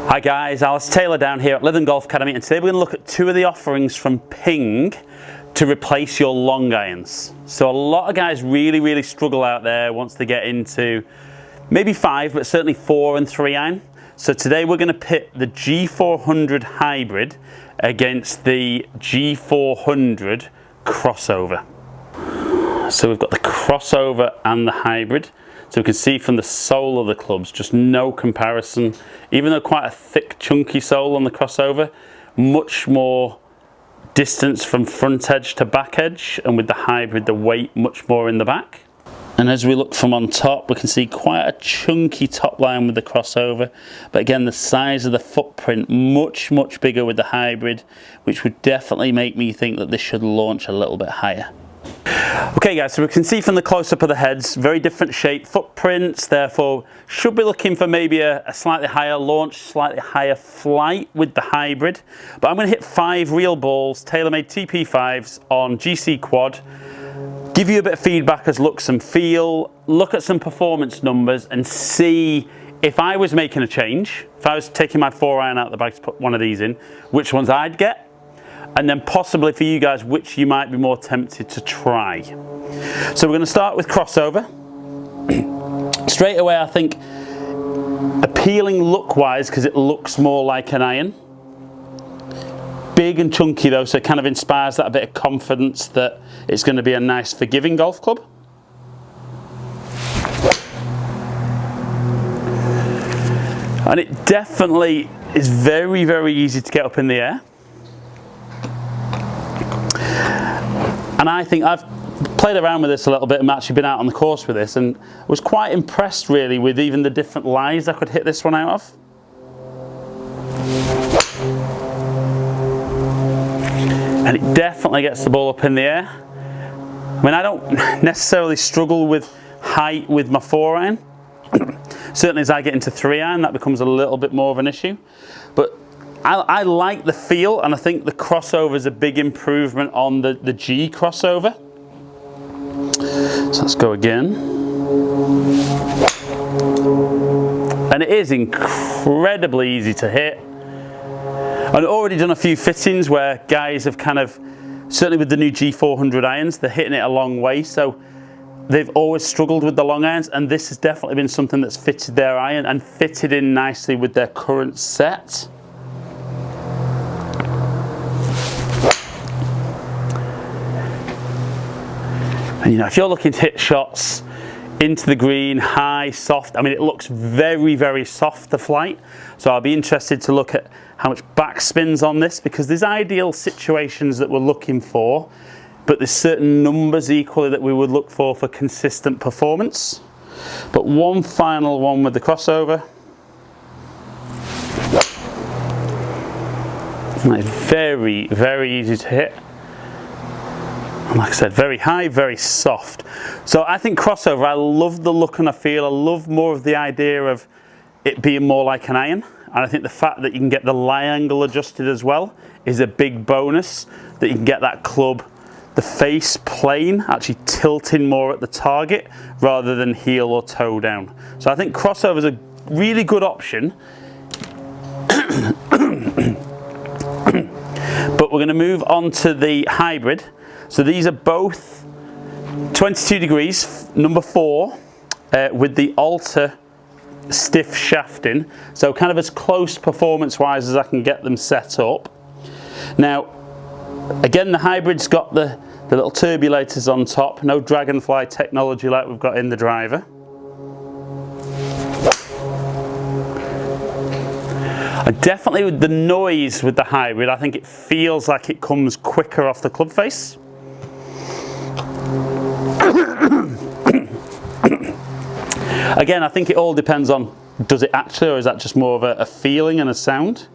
Hi guys, Alice Taylor down here at Lytham Golf Academy, and today we're going to look at two of the offerings from Ping to replace your long irons. So a lot of guys really struggle out there once they get into maybe 5 but certainly 4 and 3 iron. So today we're going to pit the G400 hybrid against the G400 crossover. So we've got the crossover and the hybrid. So we can see from the sole of the clubs, just no comparison. Even though quite a thick, chunky sole on the crossover, much more distance from front edge to back edge, and with the hybrid, the weight much more in the back. And as we look from on top, we can see quite a chunky top line with the crossover, but again, the size of the footprint much bigger with the hybrid, which would definitely make me think that this should launch a little bit higher. Okay guys, so we can see from the close-up of the heads, very different shape footprints, therefore should be looking for maybe a slightly higher launch, slightly higher flight with the hybrid. But I'm going to hit 5 real balls, tailor-made TP5s on GC quad, give you a bit of feedback as looks and feel, look at some performance numbers and see if I was making a change, if I was taking my 4 iron out of the bag to put one of these in, which ones I'd get. And then possibly for you guys, which you might be more tempted to try. So we're going to start with crossover. Straight away, I think appealing look-wise because it looks more like an iron. Big and chunky though, so it kind of inspires that a bit of confidence that it's going to be a nice forgiving golf club. And it definitely is very easy to get up in the air. And I think I've played around with this a little bit and actually been out on the course with this, and was quite impressed really with even the different lies I could hit this one out of. And it definitely gets the ball up in the air. I mean, I don't necessarily struggle with height with my 4 iron. Certainly as I get into 3 iron, that becomes a little bit more of an issue. But I like the feel, and I think the crossover is a big improvement on the G crossover. So let's go again. And it is incredibly easy to hit. I've already done a few fittings where guys have kind of, certainly with the new G400 irons, they're hitting it a long way. So they've always struggled with the long irons, and this has definitely been something that's fitted their iron and fitted in nicely with their current set. And you know, if you're looking to hit shots into the green, high, soft, I mean, it looks very soft, the flight. So I'll be interested to look at how much backspin's on this, because there's ideal situations that we're looking for, but there's certain numbers equally that we would look for consistent performance. But one final one with the crossover. And it's very easy to hit. And like I said, very high, very soft. So I think crossover, I love the look and I feel. I love more of the idea of it being more like an iron. And I think the fact that you can get the lie angle adjusted as well is a big bonus, that you can get that club, the face plane, actually tilting more at the target rather than heel or toe down. So I think crossover is a really good option. But we're going to move on to the hybrid. So these are both 22 degrees, number 4, with the Alter stiff shafting. So kind of as close performance-wise as I can get them set up. Now, again, the hybrid's got the little turbulators on top, no dragonfly technology like we've got in the driver. And definitely with the noise with the hybrid, I think it feels like it comes quicker off the club face. Again, I think it all depends on, does it actually, or is that just more of a feeling and a sound?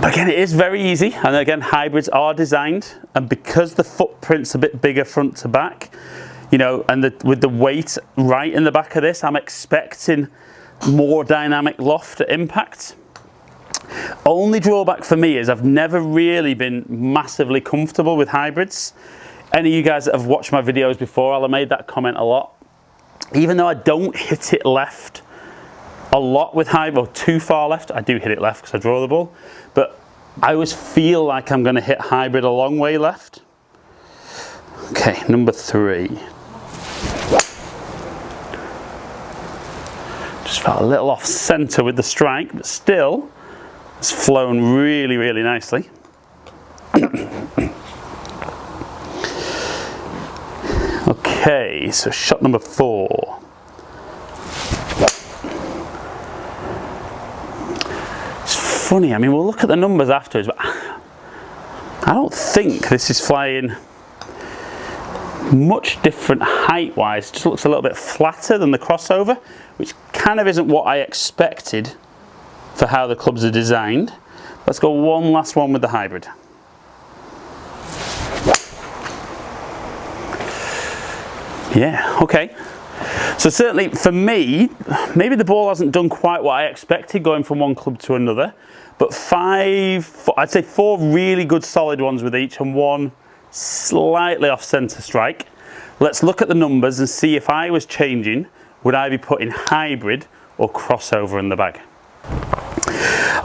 But again, it is very easy, and again, hybrids are designed, and because the footprint's a bit bigger front to back, you know, and with the weight right in the back of this, I'm expecting more dynamic loft at impact. Only drawback for me is I've never really been massively comfortable with hybrids. Any of you guys that have watched my videos before, I'll have made that comment a lot. even though I don't hit it left a lot with hybrid, or too far left, I do hit it left because I draw the ball, but I always feel like I'm going to hit hybrid a long way left. Okay, number 3. Just felt a little off center with the strike, but still, it's flown really, really nicely. Okay, so shot number 4. It's funny, I mean, we'll look at the numbers afterwards, but I don't think this is flying much different height-wise. It just looks a little bit flatter than the crossover, which kind of isn't what I expected for how the clubs are designed. Let's go one last one with the hybrid. Yeah, okay. So certainly for me, maybe the ball hasn't done quite what I expected going from one club to another, but I'd say 4 really good solid ones with each and 1 slightly off center strike. Let's look at the numbers and see if I was changing, would I be putting hybrid or crossover in the bag?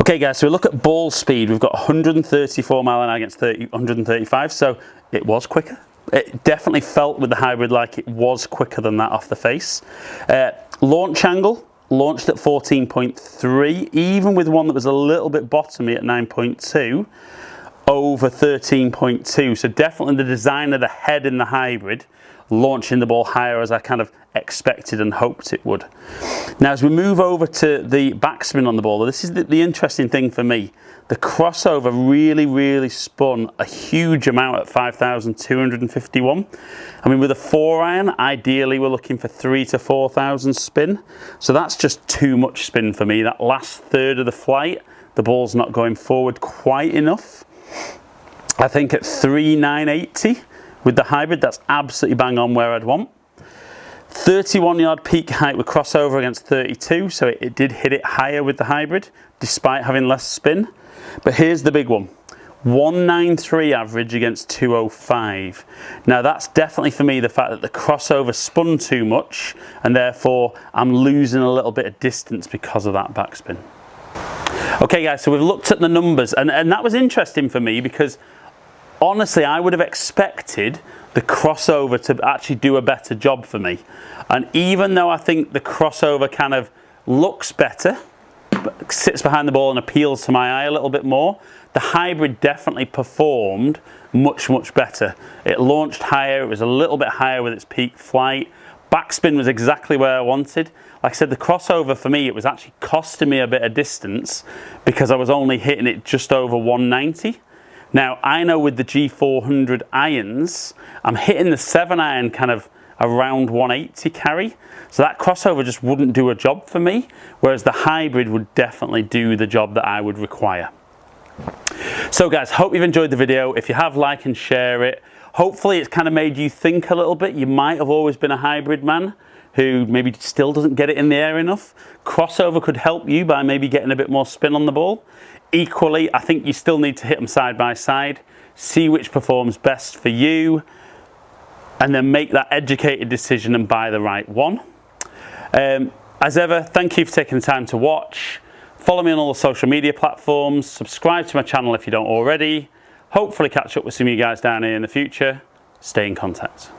Okay guys, so we look at ball speed. We've got 134 mile an hour against 135, so it was quicker. It definitely felt with the hybrid like it was quicker than that off the face. Launch angle, launched at 14.3, even with one that was a little bit bottomy at 9.2, over 13.2. So definitely the design of the head in the hybrid, launching the ball higher as I kind of expected and hoped it would. Now as we move over to the backspin on the ball, this is the interesting thing for me. The crossover really spun a huge amount at 5,251. I mean, with a 4-iron, ideally we're looking for 3,000 to 4,000 spin. So that's just too much spin for me. That last third of the flight, the ball's not going forward quite enough. I think at 3,980 with the hybrid, that's absolutely bang on where I'd want. 31-yard peak height with crossover against 32, so it did hit it higher with the hybrid, despite having less spin. But here's the big one, 193 average against 205. Now that's definitely for me the fact that the crossover spun too much, and therefore I'm losing a little bit of distance because of that backspin. Okay guys, so we've looked at the numbers, and that was interesting for me because honestly I would have expected the crossover to actually do a better job for me. And even though I think the crossover kind of looks better, sits behind the ball and appeals to my eye a little bit more, the hybrid definitely performed much better. It launched higher, it was a little bit higher with its peak flight. Backspin was exactly where I wanted. Like I said, the crossover for me, it was actually costing me a bit of distance because I was only hitting it just over 190. Now I know with the G400 irons, I'm hitting the 7-iron kind of around 180 carry. So that crossover just wouldn't do a job for me, whereas the hybrid would definitely do the job that I would require. So guys, hope you've enjoyed the video. If you have, like and share it. Hopefully it's kind of made you think a little bit. You might have always been a hybrid man who maybe still doesn't get it in the air enough. Crossover could help you by maybe getting a bit more spin on the ball. Equally, I think you still need to hit them side by side, see which performs best for you, and then make that educated decision and buy the right one. As ever, thank you for taking the time to watch. Follow me on all the social media platforms. Subscribe to my channel if you don't already. Hopefully catch up with some of you guys down here in the future. Stay in contact.